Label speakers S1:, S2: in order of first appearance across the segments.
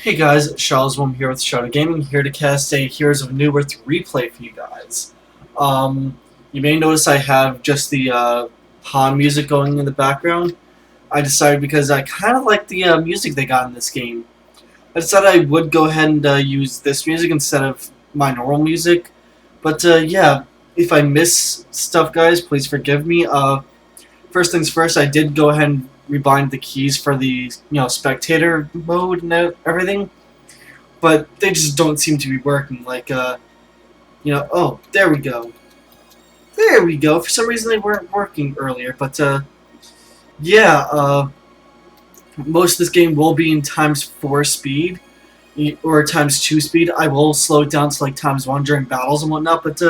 S1: Hey guys, Charles here with Shadow Gaming, here to cast a Heroes of New Earth replay for you guys. You may notice I have just the pawn music going in the background. I decided because I kind of like the music they got in this game. I decided I would go ahead and use this music instead of my normal music. But yeah, if I miss stuff, guys, please forgive me. First things first, I did go ahead and rebind the keys for the spectator mode and everything, but they just don't seem to be working. Like oh, there we go, there we go. For some reason they weren't working earlier, but yeah, most of this game will be in ×4 speed or ×2 speed. I will slow it down to like ×1 during battles and whatnot, but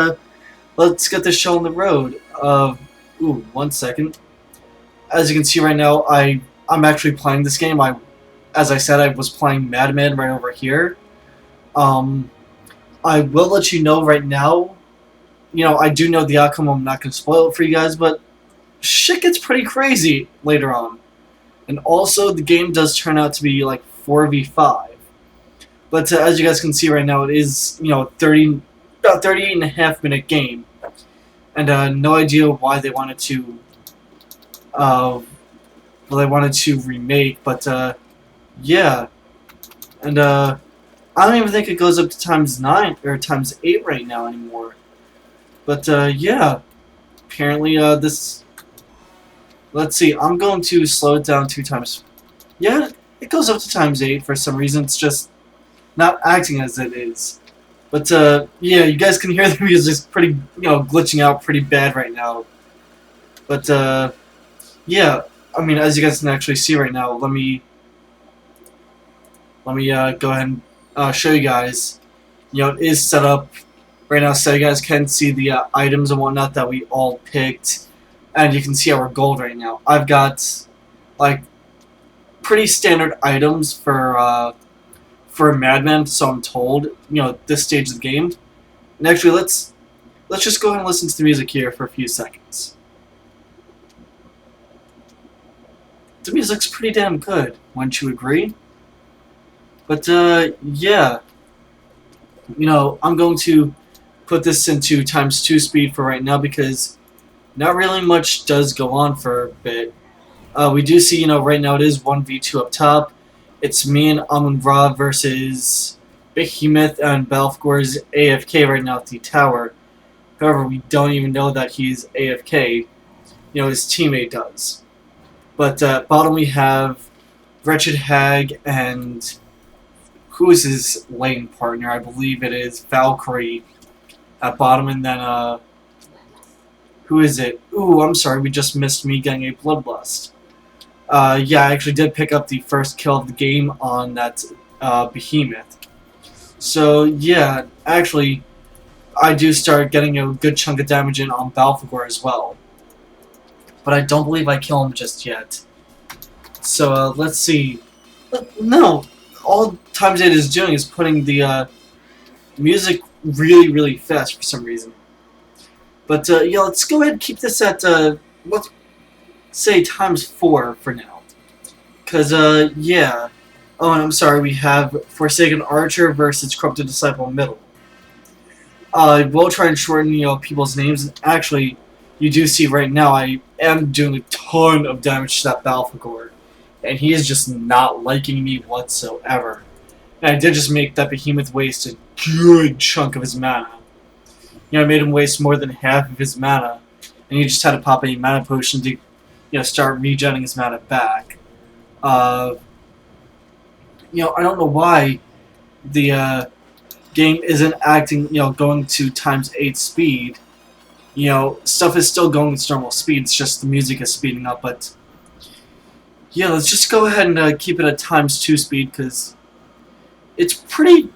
S1: let's get this show on the road. Ooh, 1 second. As you can see right now, I'm actually playing this game. As I said, I was playing Madman right over here. I will let you know right now. I do know the outcome. I'm not going to spoil it for you guys, but shit gets pretty crazy later on. And also, the game does turn out to be like 4v5. But as you guys can see right now, it is about 38.5-minute game, and no idea why they wanted to. Remake, but yeah, and I don't even think it goes up to ×9 or ×8 right now anymore. But yeah, apparently this. Let's see. I'm going to slow it down 2 times. Yeah, it goes up to ×8 for some reason. It's just not acting as it is. But yeah, you guys can hear the music pretty glitching out pretty bad right now. But yeah. I mean, as you guys can actually see right now, let me go ahead and show you guys. It is set up right now, so you guys can see the items and whatnot that we all picked, and you can see our gold right now. I've got like pretty standard items for Madman, so I'm told. This stage of the game. And actually, let's just go ahead and listen to the music here for a few seconds. The music's pretty damn good, wouldn't you agree? But yeah, I'm going to put this into ×2 speed for right now because not really much does go on for a bit. We do see, right now it is 1v2 up top. It's me and Amun-Ra versus Behemoth, and Balfgor's AFK right now at the tower. However, we don't even know that he's AFK. His teammate does. But bottom we have Wretched Hag and who is his lane partner? I believe it is Valkyrie at bottom, and then who is it? Ooh, I'm sorry, we just missed me getting a Bloodlust. Yeah, I actually did pick up the first kill of the game on that Behemoth. So yeah, actually, I do start getting a good chunk of damage in on Balfgor as well. But I don't believe I kill him just yet. So let's see. No, all ×8 is doing is putting the music really, really fast for some reason. But yeah, let's go ahead and keep this at let's say ×4 for now. Cause yeah. Oh, and I'm sorry, we have Forsaken Archer versus Corrupted Disciple middle. We'll try and shorten people's names. Actually, you do see right now I am doing a ton of damage to that Balfgor, and he is just not liking me whatsoever. And I did just make that Behemoth waste a good chunk of his mana. I made him waste more than half of his mana, and he just had to pop a mana potion to start regenerating his mana back. I don't know why the game isn't acting, going to ×8 speed. Stuff is still going its normal speed, it's just the music is speeding up, but yeah, let's just go ahead and keep it at ×2 speed, because it's pretty,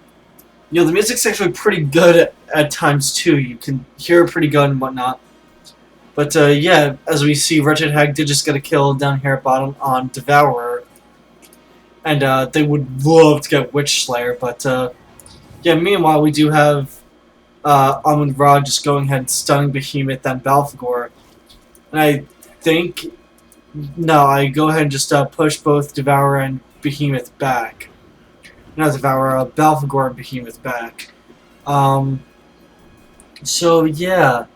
S1: the music's actually pretty good at ×2, you can hear it pretty good and whatnot. But yeah, as we see, Wretched Hag did just get a kill down here at bottom on Devourer, and they would love to get Witch Slayer, but yeah, meanwhile we do have Amun-Ra just going ahead and stunning Behemoth and Balfgor. And I think, no, I go ahead and just push both Devourer and Behemoth back. not Devour, Balfagor and Behemoth back. Um, so yeah,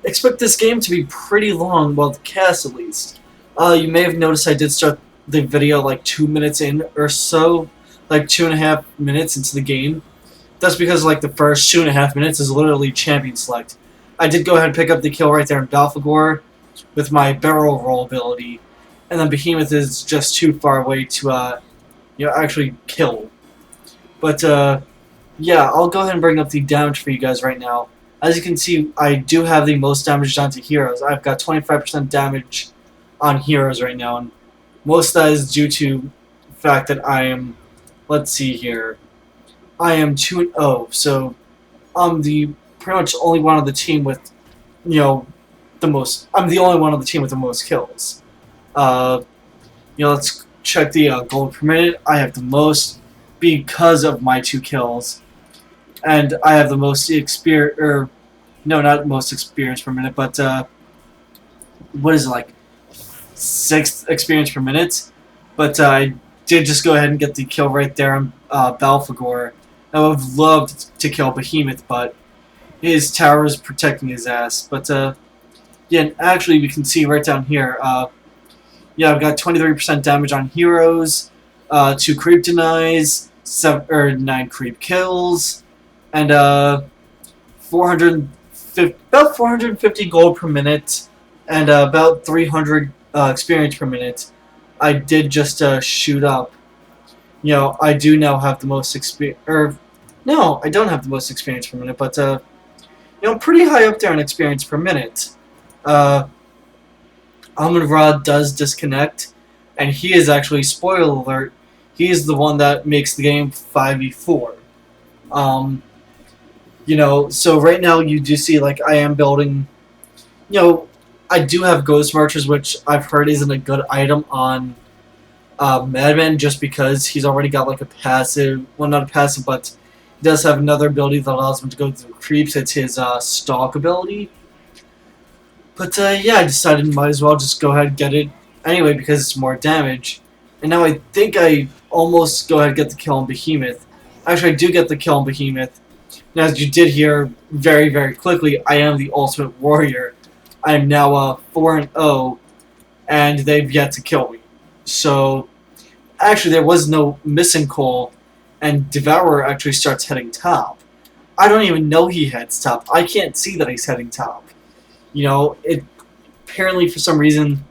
S1: expect this game to be pretty long, well, the cast at least. You may have noticed I did start the video like 2 minutes in or so, like 2.5 minutes into the game. That's because like the first 2.5 minutes is literally champion select. I did go ahead and pick up the kill right there in Balfagor with my barrel roll ability, and then Behemoth is just too far away to actually kill. But yeah, I'll go ahead and bring up the damage for you guys right now. As you can see, I do have the most damage done to heroes. I've got 25% damage on heroes right now, and most of that is due to the fact that I am, let's see here, I am 2-0, so I'm the pretty much only one on the team with, the most. I'm the only one on the team with the most kills. Uh, let's check the gold per minute. I have the most because of my 2 kills, and I have the most experience. Or no, not most experience per minute, but what is it, like 6th experience per minute? But I did just go ahead and get the kill right there on Balfagor. I would have loved to kill Behemoth, but his tower is protecting his ass. But yeah, and actually we can see right down here. Yeah, I've got 23% damage on heroes, 2 creep denies, 9 creep kills, and 450, about 450 gold per minute, and about 300 experience per minute. I did just shoot up. I do now have the most experience. No, I don't have the most experience per minute, but I'm pretty high up there in experience per minute. Almond Rod does disconnect, and he is actually, spoiler alert, he is the one that makes the game 5v4. So right now you do see, like, I am building, I do have Ghost Marchers, which I've heard isn't a good item on Madman, just because he's already got, like, a passive, well, not a passive, but he does have another ability that allows him to go through creeps. It's his stalk ability. But yeah, I decided might as well just go ahead and get it anyway because it's more damage. And now I think I almost go ahead and get the kill on Behemoth. Actually, I do get the kill on Behemoth. Now, as you did hear very, very quickly, I am the ultimate warrior. I am now 4-0, and they've yet to kill me. So, actually, there was no missing coal, and Devourer actually starts heading top. I don't even know he heads top. I can't see that he's heading top. It apparently for some reason.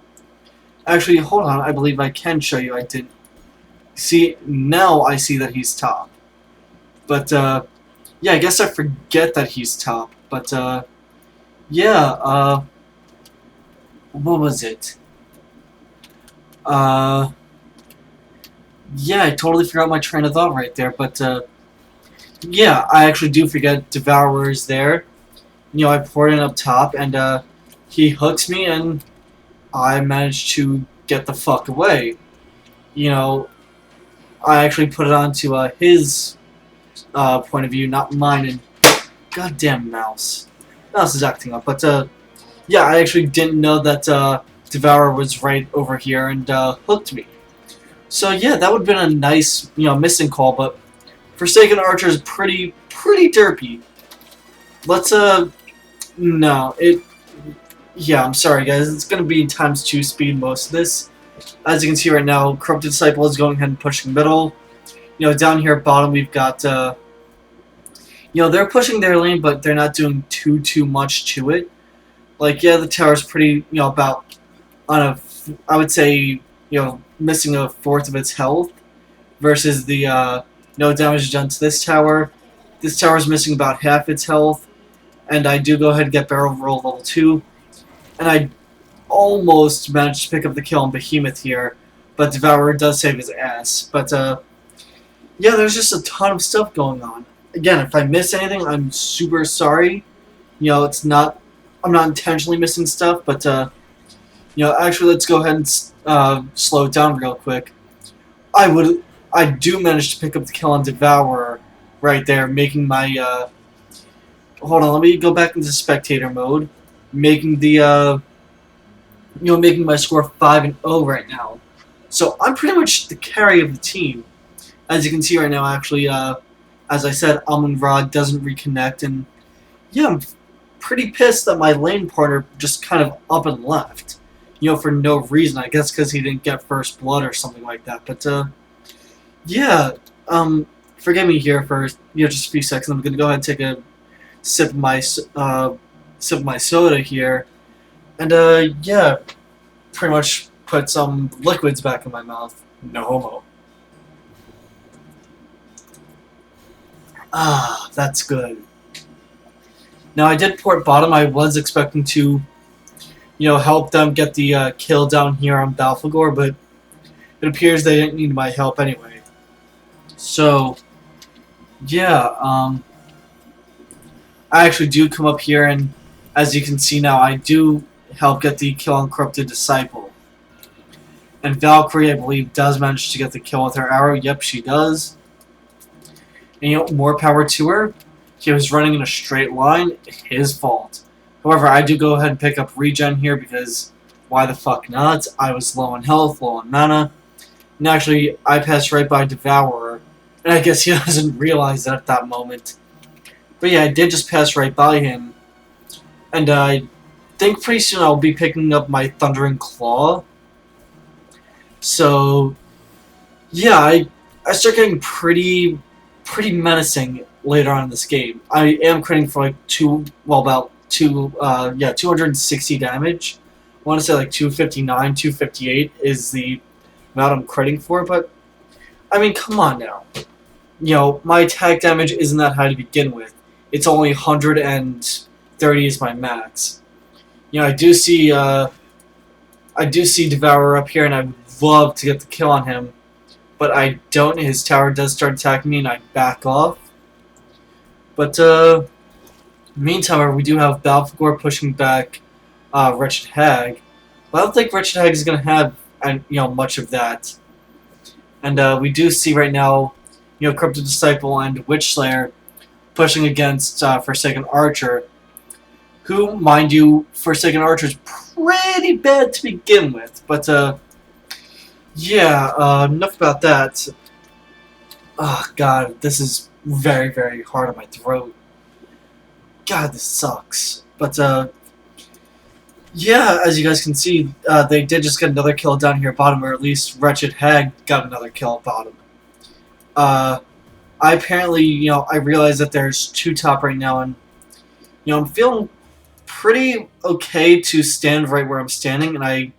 S1: Actually, hold on. I believe I can show you. I did see. Now I see that he's top. But yeah, I guess I forget that he's top. But yeah. What was it? Yeah, I totally forgot my train of thought right there. But yeah, I actually do forget Devourer is there. I poured in up top, and he hooks me, and I managed to get the fuck away. I actually put it onto his point of view, not mine, and goddamn mouse. Mouse is acting up, but yeah, I actually didn't know that Devourer was right over here and hooked me. So yeah, that would have been a nice, missing call, but Forsaken Archer is pretty derpy. Let's no, yeah, I'm sorry guys, it's gonna be ×2 speed most of this. As you can see right now, Corrupted Disciple is going ahead and pushing middle. Down here at bottom we've got they're pushing their lane, but they're not doing too much to it. Like, yeah, the tower's pretty, about on I would say, missing 1/4 of its health versus the no damage done to this tower. This tower's missing about half its health. And I do go ahead and get barrel roll level 2. And I almost managed to pick up the kill on Behemoth here. But Devourer does save his ass. But, yeah, there's just a ton of stuff going on. Again, if I miss anything, I'm super sorry. It's not... I'm not intentionally missing stuff, but, actually, let's go ahead and slow it down real quick. I do manage to pick up the kill on Devourer right there, making my, hold on, let me go back into spectator mode. Making the, making my score 5-0 right now. So I'm pretty much the carry of the team. As you can see right now, actually, as I said, Almond Rod doesn't reconnect, and yeah, I'm pretty pissed that my lane partner just kind of up and left. For no reason. I guess because he didn't get first blood or something like that. But yeah, forgive me here for just a few seconds. I'm gonna go ahead and take a sip of my soda here, and yeah, pretty much put some liquids back in my mouth. No homo. Ah, that's good. Now I did port bottom. I was expecting to, help them get the kill down here on Balfagor, but it appears they didn't need my help anyway. So, yeah, I actually do come up here, and as you can see now, I do help get the kill on Corrupted Disciple. And Valkyrie, I believe, does manage to get the kill with her arrow. Yep, she does. And more power to her. He was running in a straight line. His fault. However, I do go ahead and pick up regen here because why the fuck not? I was low on health, low on mana. And actually, I passed right by Devourer. And I guess he doesn't realize that at that moment. But yeah, I did just pass right by him. And I think pretty soon I'll be picking up my Thundering Claw. So, yeah, I start getting pretty menacing later on in this game. I am critting for like 260 damage. I want to say like 259, 258 is the amount I'm critting for, but I mean, come on now. My attack damage isn't that high to begin with. It's only 130 is my max. I do see Devourer up here, and I would love to get the kill on him, but I don't. His tower does start attacking me, and I back off. But meantime, we do have Balfagor pushing back Wretched Hag. But I don't think Wretched Hag is going to have much of that. And we do see right now, Corrupted Disciple and Witchslayer pushing against Forsaken Archer, who, mind you, Forsaken Archer is pretty bad to begin with. But yeah, enough about that. Oh god, this is very, very hard on my throat. God, this sucks. But yeah, as you guys can see, they did just get another kill down here bottom, or at least Wretched Hag got another kill at bottom. I apparently, I realize that there's two top right now, and, I'm feeling pretty okay to stand right where I'm standing, and I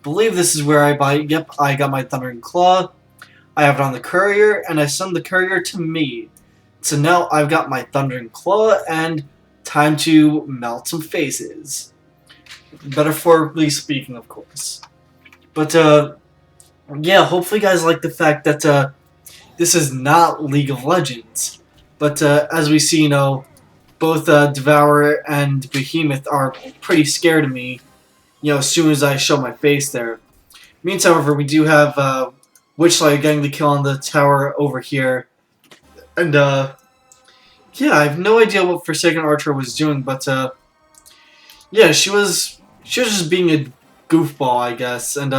S1: believe this is where I got my Thundering Claw. I have it on the courier, and I send the courier to me. So now I've got my Thundering Claw, and time to melt some faces. Metaphorically speaking, of course. But, yeah, hopefully you guys like the fact that, this is not League of Legends. But, as we see, both, Devourer and Behemoth are pretty scared of me, as soon as I show my face there. Meantime, however, we do have, Witchslayer getting the kill on the tower over here. And, yeah, I have no idea what Forsaken Archer was doing, but, yeah, she was just being a goofball, I guess, and,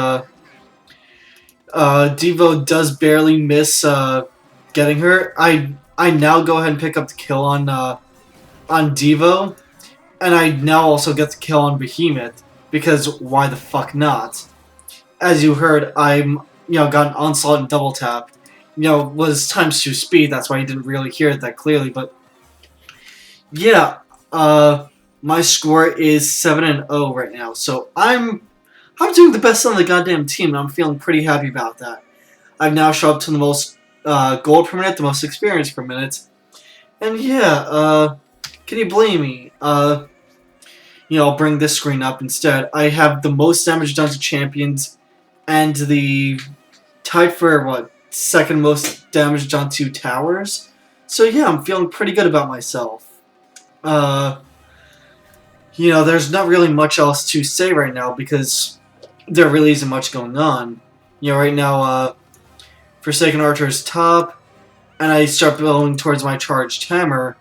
S1: Devo does barely miss, getting her. I now go ahead and pick up the kill on Devo, and I now also get the kill on Behemoth, because why the fuck not? As you heard, I'm, got an Onslaught and Double Tap. Was ×2 speed, that's why you didn't really hear it that clearly, but yeah, my score is 7-0 right now, so I'm doing the best on the goddamn team, and I'm feeling pretty happy about that. I've now shown up to the most gold per minute, the most experience per minute, and yeah, can you blame me? I'll bring this screen up instead. I have the most damage done to champions, and the tied for, second most damage done to towers. So yeah, I'm feeling pretty good about myself. There's not really much else to say right now because there really isn't much going on. Right now, Forsaken Archer is top, and I start building towards my charged hammer,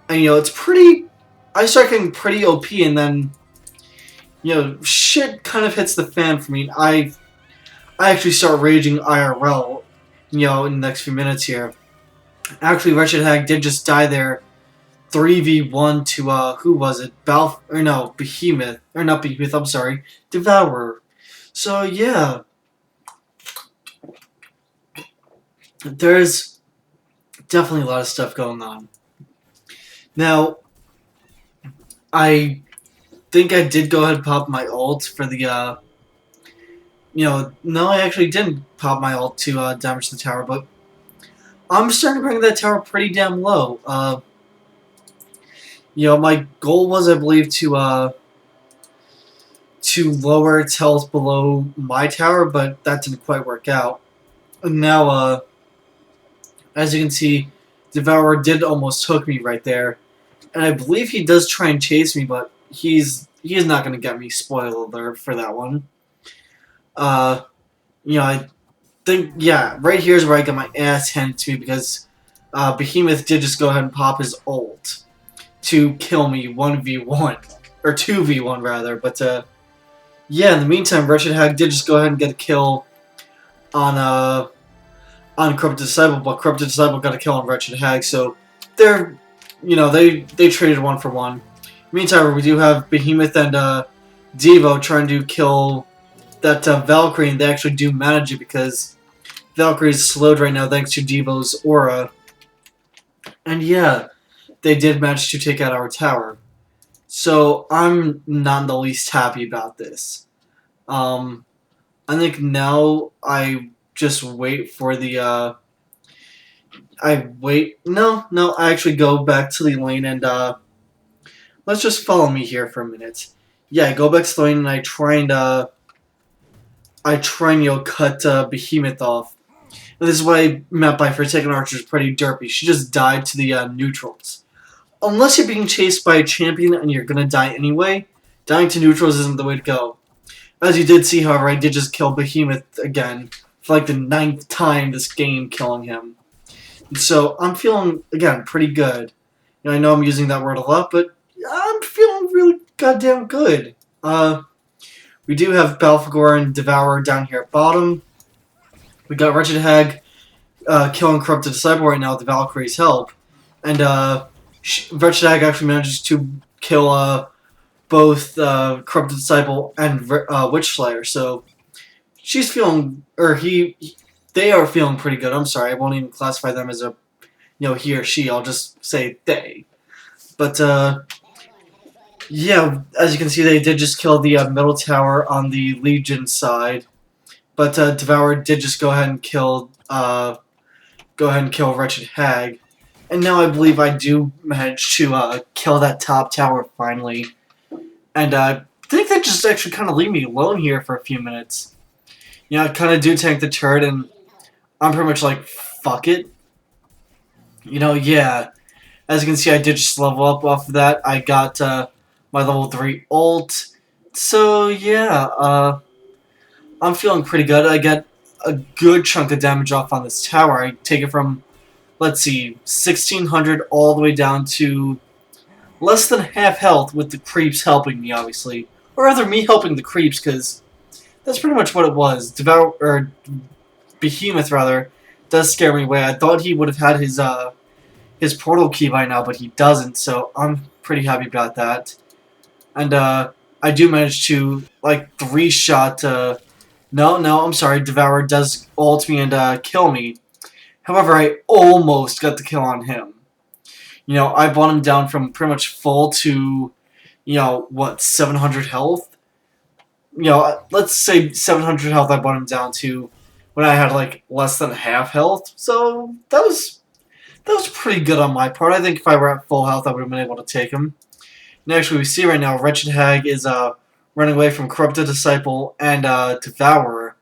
S1: and it's pretty. I start getting pretty OP, and then shit kind of hits the fan for me. I actually start raging IRL. in the next few minutes here. Actually, Wretched Hag did just die there 3v1 to, who was it? Behemoth. Or not Behemoth, I'm sorry. Devourer. So, yeah. There's definitely a lot of stuff going on. Now, I think I did go ahead and pop my ult for the, no, I actually didn't pop my ult to, damage the tower, but I'm starting to bring that tower pretty damn low. My goal was, I believe, to lower its health below my tower, but that didn't quite work out. And now, as you can see, Devourer did almost hook me right there. And I believe he does try and chase me, but he's not going to get me. Spoiler alert for that one. I think, yeah, right here is where I got my ass handed to me because Behemoth did just go ahead and pop his ult to kill me 1v1. Or 2v1, rather. But, yeah, in the meantime, Wretched Hag did just go ahead and get a kill on Corrupted Disciple, but Corrupted Disciple got a kill on Wretched Hag, so they're, they traded 1 for 1. Meantime, we do have Behemoth and Devo trying to kill that Valkyrie, and they actually do manage it because Valkyrie is slowed right now thanks to Devo's aura. And yeah, they did manage to take out our tower. So I'm not the least happy about this. I think now I just wait for the, I actually go back to the lane and, let's just follow me here for a minute. Yeah, I go back to the lane and I try and, cut, Behemoth off. And this is why map by Forsaken Archer is pretty derpy. She just died to the, neutrals. Unless you're being chased by a champion and you're gonna die anyway, dying to neutrals isn't the way to go. As you did see, however, I did just kill Behemoth again for like the 9th time this game, killing him. And so I'm feeling, again, pretty good. I know I'm using that word a lot, but I'm feeling really goddamn good. We do have Balfagor and Devourer down here at bottom. We got Wretched Hag killing Corrupted Disciple right now with the Valkyrie's help. And Wretched Hag actually manages to kill both Corrupted Disciple and Witch Slayer. So she's feeling, they are feeling pretty good. I'm sorry, I won't even classify them as a, he or she. I'll just say they. But yeah, as you can see, they did just kill the middle tower on the Legion side. But Devourer did just go ahead and kill Wretched Hag. And now I believe I do manage to kill that top tower finally. And I think that just actually kind of leave me alone here for a few minutes. I kind of do tank the turret, and I'm pretty much like, fuck it. Yeah. As you can see, I did just level up off of that. I got my level 3 ult. So, yeah, I'm feeling pretty good. I get a good chunk of damage off on this tower. I take it from, let's see, 1600 all the way down to less than half health with the creeps helping me, obviously. Or rather, me helping the creeps, because that's pretty much what it was. Behemoth, rather, does scare me away. I thought he would have had his portal key by now, but he doesn't, so I'm pretty happy about that. And I do manage to, like, 3-shot, no, I'm sorry, Devourer does ult me and kill me. However, I almost got the kill on him. I brought him down from pretty much full to, 700 health? Let's say 700 health I brought him down to when I had, like, less than half health. So, that was pretty good on my part. I think if I were at full health, I would have been able to take him. And actually, we see right now, Wretched Hag is running away from Corrupted Disciple and Devourer.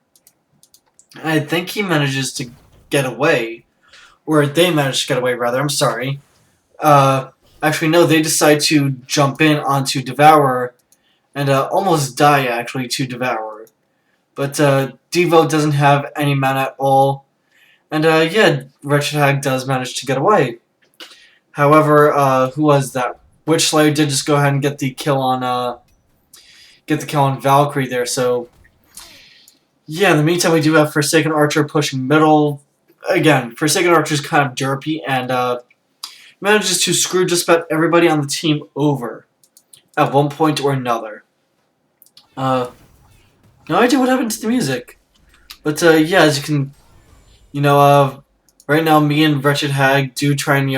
S1: And I think he manages to get away. Or they manage to get away, rather. I'm sorry. Actually, no, they decide to jump in onto Devourer and almost die, actually, to Devourer. But Devo doesn't have any mana at all. And, yeah, Wretched Hag does manage to get away. However, who was that? Witch Slayer did just go ahead and get the kill on Valkyrie there, so yeah, in the meantime we do have Forsaken Archer pushing middle. again, Forsaken Archer's kind of derpy and manages to screw just about everybody on the team over at one point or another. Uh, no idea what happened to the music. But yeah, as you can, right now me and Wretched Hag do try and,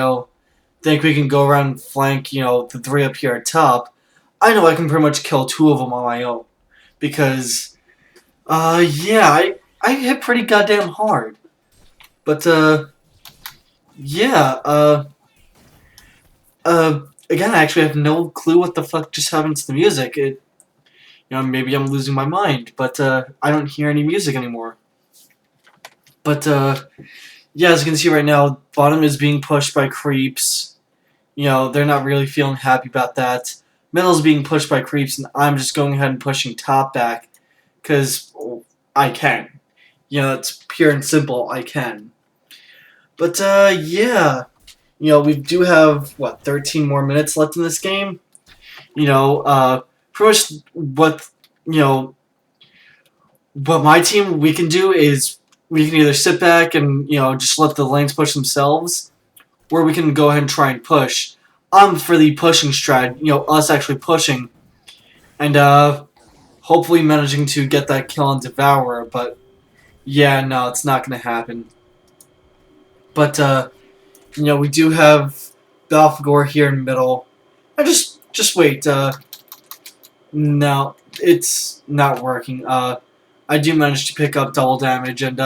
S1: think we can go around and flank, the three up here at top. I know I can pretty much kill two of them on my own. Because, yeah, I hit pretty goddamn hard. But, yeah, again, I actually have no clue what the fuck just happened to the music. Maybe I'm losing my mind, but, I don't hear any music anymore. But, yeah, as you can see right now, bottom is being pushed by creeps. They're not really feeling happy about that. Middle's being pushed by creeps, and I'm just going ahead and pushing top back. Because I can. It's pure and simple, I can. But, yeah. We do have, 13 more minutes left in this game? Pretty much what my team, we can do is we can either sit back and, just let the lanes push themselves, or we can go ahead and try and push. I'm for the pushing strat, us actually pushing, and, hopefully managing to get that kill on Devourer, but, yeah, no, it's not going to happen. But, we do have Balfagor here in middle. Just wait, no, it's not working. I do manage to pick up double damage, and,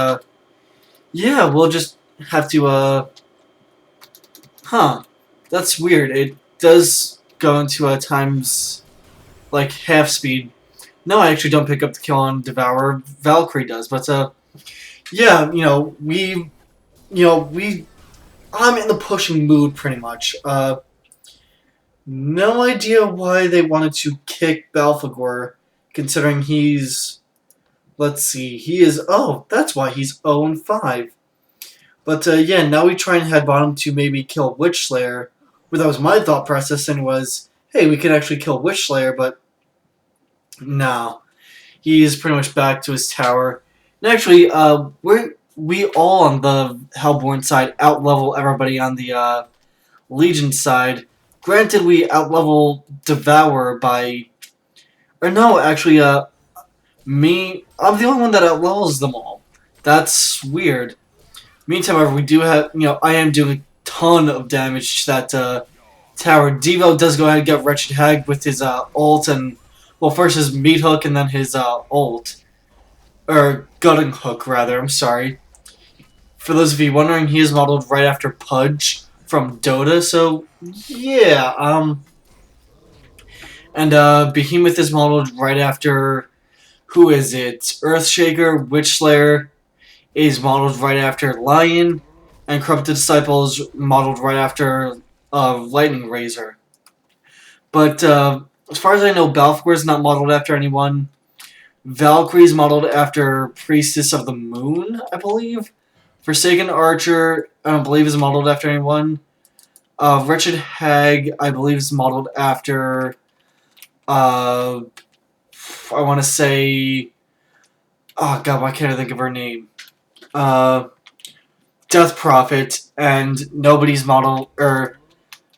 S1: yeah, we'll just have to, that's weird. It does go into, times, like, half speed. No, I actually don't pick up the kill on Devourer. Valkyrie does, but, yeah, I'm in the pushing mood, pretty much. No idea why they wanted to kick Balfagor, considering he's... Let's see, that's why he's 0-5. But, yeah, now we try and head bottom to maybe kill Witchslayer. Well, that was my thought process, and was, hey, we can actually kill Witchslayer, but... No. He's pretty much back to his tower. And actually, we all on the Hellborn side out-level everybody on the, Legion side. Granted, we out-level Devour by... Or no, actually, me... I'm the only one that out-levels them all. That's weird. Meantime, however, we do have... I am doing a ton of damage to that, tower. Devo does go ahead and get Wretched Hag with his, ult and... Well, first his meat hook and then his, ult. Or gutting hook, rather. I'm sorry. For those of you wondering, he is modeled right after Pudge from Dota, so yeah, and Behemoth is modeled right after, who is it? Earthshaker. Witchslayer is modeled right after Lion, and Corrupted Disciple is modeled right after Lightning Razor. But as far as I know, Balfagor is not modeled after anyone. Valkyrie is modeled after Priestess of the Moon, I believe. Forsaken Archer, I don't believe is modeled after anyone. Wretched Hag, I believe is modeled after, I want to say, oh god, why can't I think of her name? Death Prophet, and nobody's modeled, or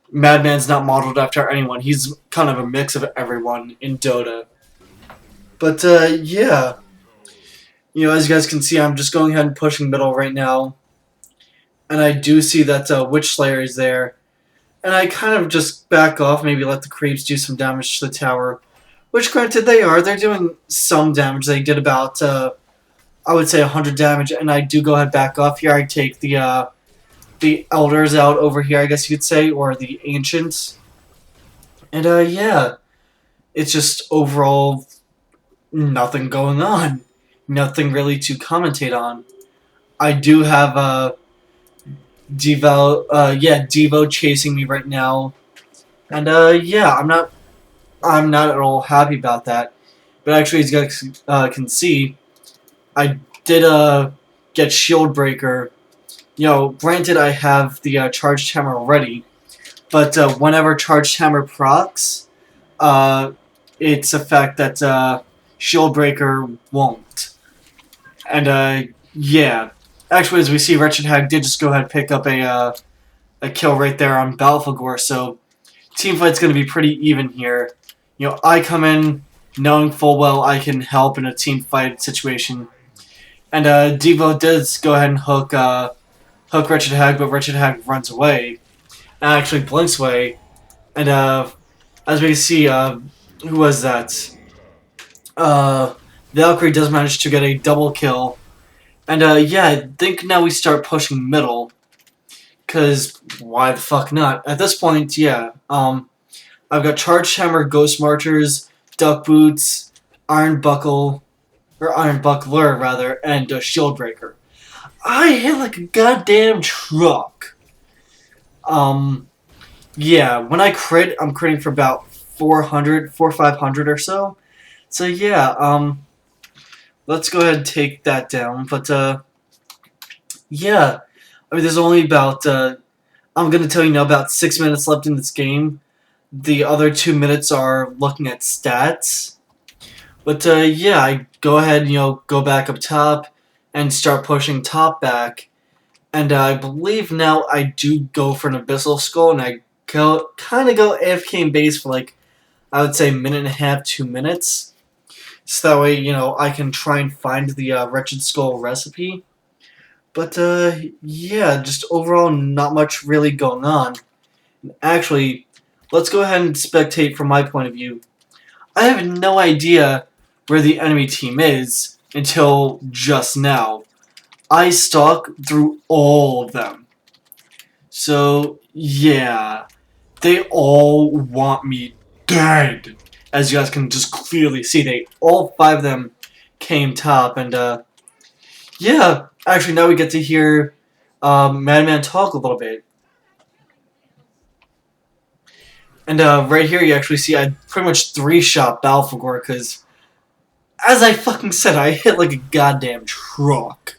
S1: Madman's not modeled after anyone. He's kind of a mix of everyone in Dota. But, yeah. As you guys can see, I'm just going ahead and pushing middle right now. And I do see that Witchslayer is there. And I kind of just back off, maybe let the creeps do some damage to the tower. Which, granted, they are. They're doing some damage. They did about, I would say, 100 damage. And I do go ahead back off here. I take the Elders out over here, I guess you could say. Or the Ancients. And, yeah. It's just overall nothing going on. Nothing really to commentate on. I do have, Devo chasing me right now. And, yeah, I'm not at all happy about that. But actually, as you guys can see, I did, get Shield Breaker. Granted, I have the, Charged Hammer already. But, whenever Charged Hammer procs, it's a fact that, Shield Breaker won't. And, yeah. Actually, as we see, Wretched Hag did just go ahead and pick up a kill right there on Balfagor, so team fight's going to be pretty even here. You know, I come in knowing full well I can help in a team fight situation. And Devo does go ahead and hook Wretched Hag, but Wretched Hag runs away. And actually blinks away. And as we can see, who was that? Valkyrie does manage to get a double kill. And yeah, I think now we start pushing middle. Because why the fuck not? At this point, yeah. I've got Charged Hammer, Ghost Marchers, Duck Boots, Iron Buckler rather, and Shield Breaker. I hit like a goddamn truck. Yeah, when I crit, I'm critting for about 400, 500 or so. So yeah, let's go ahead and take that down. But yeah, I mean, there's only about I'm gonna tell you now about 6 minutes left in this game. The other 2 minutes are looking at stats. But yeah, I go ahead and go back up top and start pushing top back. And I believe now I do go for an Abyssal Skull, and I kind of go AFK in base for like, I would say, 1.5 to 2 minutes. So that way, I can try and find the Wretched Skull recipe. But yeah, just overall not much really going on. Actually, let's go ahead and spectate from my point of view. I have no idea where the enemy team is until just now. I stalk through all of them. So, yeah. They all want me dead. As you guys can just clearly see, all 5 of them came top. And, yeah. Actually, now we get to hear Madman talk a little bit. And right here you actually see I pretty much 3-shot Balfagor because, as I fucking said, I hit like a goddamn truck.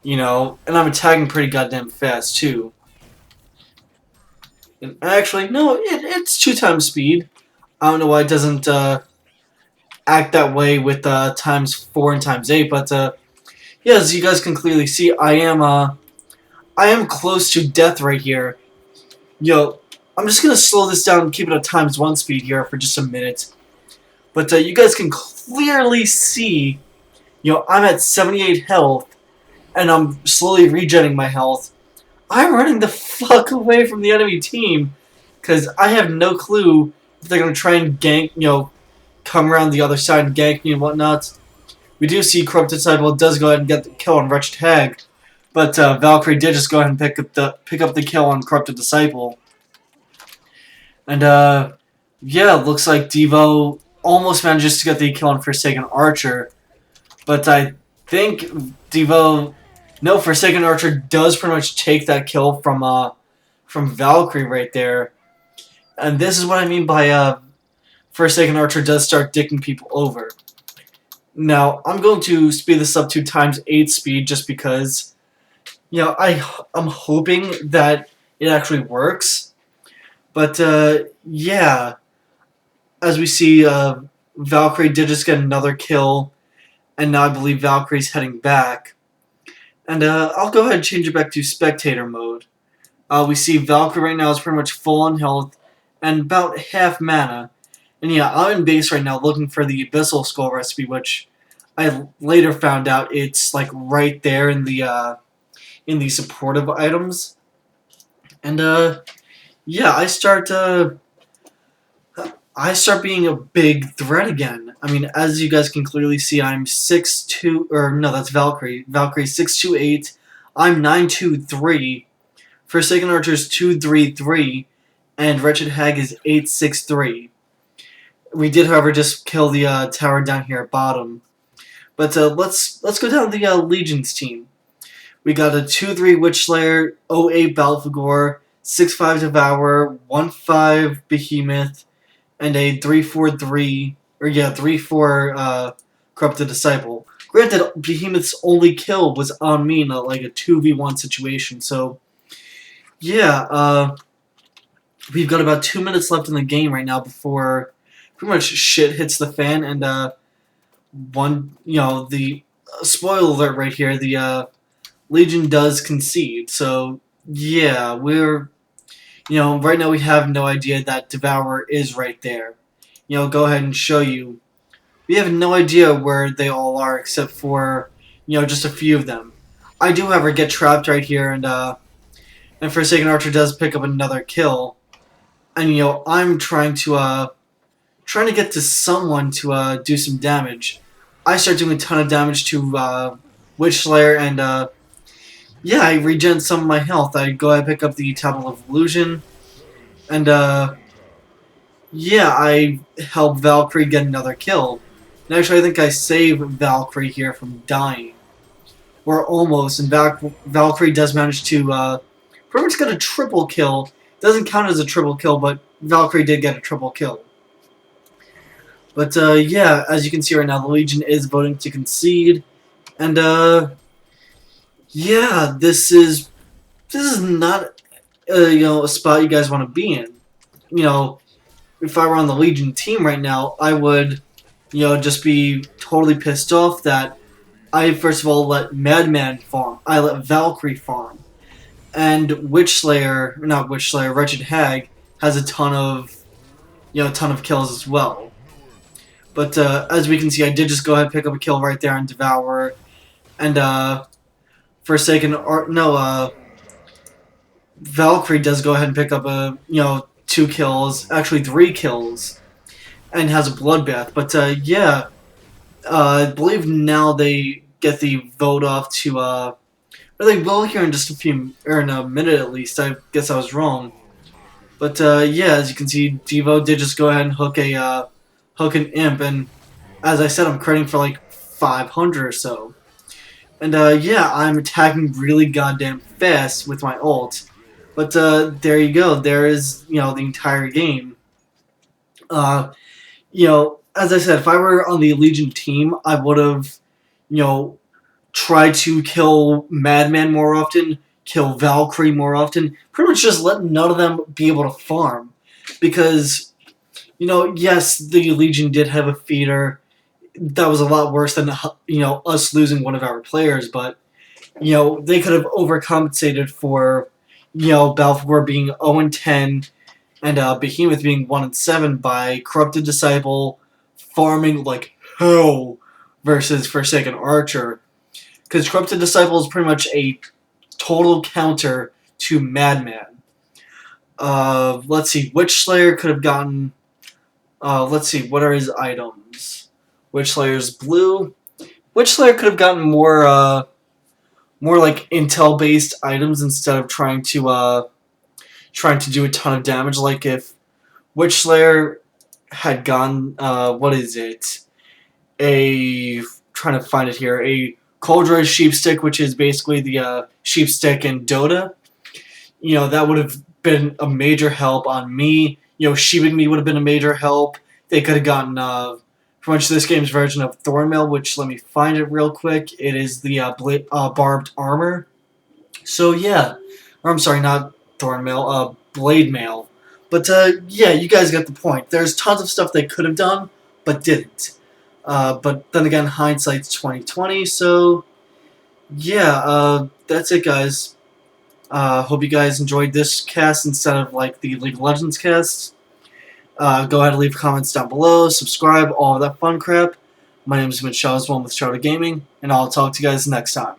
S1: And I'm attacking pretty goddamn fast, too. And actually, no, it's 2 times speed. I don't know why it doesn't act that way with times 4 and times 8, but yeah, as you guys can clearly see, I am close to death right here. I'm just gonna slow this down and keep it at times 1 speed here for just a minute. But you guys can clearly see, I'm at 78 health, and I'm slowly regenerating my health. I'm running the fuck away from the enemy team, because I have no clue if they're gonna try and gank, come around the other side and gank me and whatnot. We do see Corrupted Disciple does go ahead and get the kill on Wretched Hag, but Valkyrie did just go ahead and pick up the kill on Corrupted Disciple. And yeah, looks like Devo almost manages to get the kill on Forsaken Archer, but I think Forsaken Archer does pretty much take that kill from Valkyrie right there. And this is what I mean by Forsaken Archer does start dicking people over. Now, I'm going to speed this up to times 8 speed just because, I'm hoping that it actually works. But, yeah, as we see, Valkyrie did just get another kill, and now I believe Valkyrie's heading back. And I'll go ahead and change it back to spectator mode. We see Valkyrie right now is pretty much full on health and about half mana. And yeah, I'm in base right now looking for the Abyssal Skull recipe, which I later found out it's like right there in the supportive items. And yeah, I start being a big threat again. I mean, as you guys can clearly see, I'm 6'2", or no, that's Valkyrie. Valkyrie 6'2", I'm 9'2", Forsaken Archer's 2'3", and Wretched Hag is 8'6". We did, however, just kill the tower down here at bottom. But let's go down the Legion's team. We got a 2'3" Witchslayer, 08 Balfagor, 6'5" Devourer, 1'5" Behemoth, and a 3/4 Corrupted Disciple. Granted, Behemoth's only kill was on me, not like a 2v1 situation, so yeah, we've got about 2 minutes left in the game right now before pretty much shit hits the fan, and the spoiler alert right here, the Legion does concede. So yeah, we're right now we have no idea that Devourer is right there. Go ahead and show you. We have no idea where they all are except for just a few of them. I do, however, get trapped right here, and Forsaken Archer does pick up another kill, and I'm trying to get to someone to do some damage. I start doing a ton of damage to Witch Slayer, and yeah, I regen some of my health. I go ahead and pick up the Tablet of Illusion, and yeah, I help Valkyrie get another kill. And actually, I think I saved Valkyrie here from dying. Or almost, and Valkyrie does manage to pretty much get a triple kill. Doesn't count as a triple kill, but Valkyrie did get a triple kill. But yeah, as you can see right now, the Legion is voting to concede, and yeah, this is not a spot you guys want to be in. If I were on the Legion team right now, I would just be totally pissed off that I first of all let Madman farm, I let Valkyrie farm, and Wretched Hag has a ton of kills as well. But as we can see, I did just go ahead and pick up a kill right there on Devourer, and Forsaken Art. No, Valkyrie does go ahead and pick up a 2 kills, actually 3 kills, and has a bloodbath. But yeah, I believe now they get the vote off to or they will here in just or in a minute at least. I guess I was wrong. But yeah, as you can see, Devo did just go ahead and hook an imp, and as I said, I'm critting for like 500 or so. And yeah, I'm attacking really goddamn fast with my ult. But there you go. There is the entire game. As I said, if I were on the Legion team, I would have tried to kill Madman more often, kill Valkyrie more often. Pretty much just let none of them be able to farm, because yes, the Legion did have a feeder that was a lot worse than us losing one of our players, but they could have overcompensated for Balfour being 0-10 and Behemoth being 1-7 by Corrupted Disciple farming like hell versus Forsaken Archer, because Corrupted Disciple is pretty much a total counter to Madman. Let's see, Witch Slayer could have gotten. Let's see, what are his items? Witch Slayer's blue. Witch Slayer could have gotten more like intel-based items instead of trying to do a ton of damage. Like if Witch Slayer had gone, what is it? Trying to find it here. A Coldroy Sheepstick, which is basically the Sheepstick in Dota. That would have been a major help on me. Sheeping me would have been a major help. They could have gotten pretty much this game's version of Thornmail, which, let me find it real quick. It is the Barbed Armor. So yeah, or I'm sorry, not Thornmail, Blade Mail. But yeah, you guys get the point. There's tons of stuff they could have done, but didn't. But then again, hindsight's 2020. So yeah, that's it, guys. Hope you guys enjoyed this cast instead of like the League of Legends cast. Go ahead and leave comments down below, subscribe, all of that fun crap. My name is Mitch Shawswell with Charter Gaming, and I'll talk to you guys next time.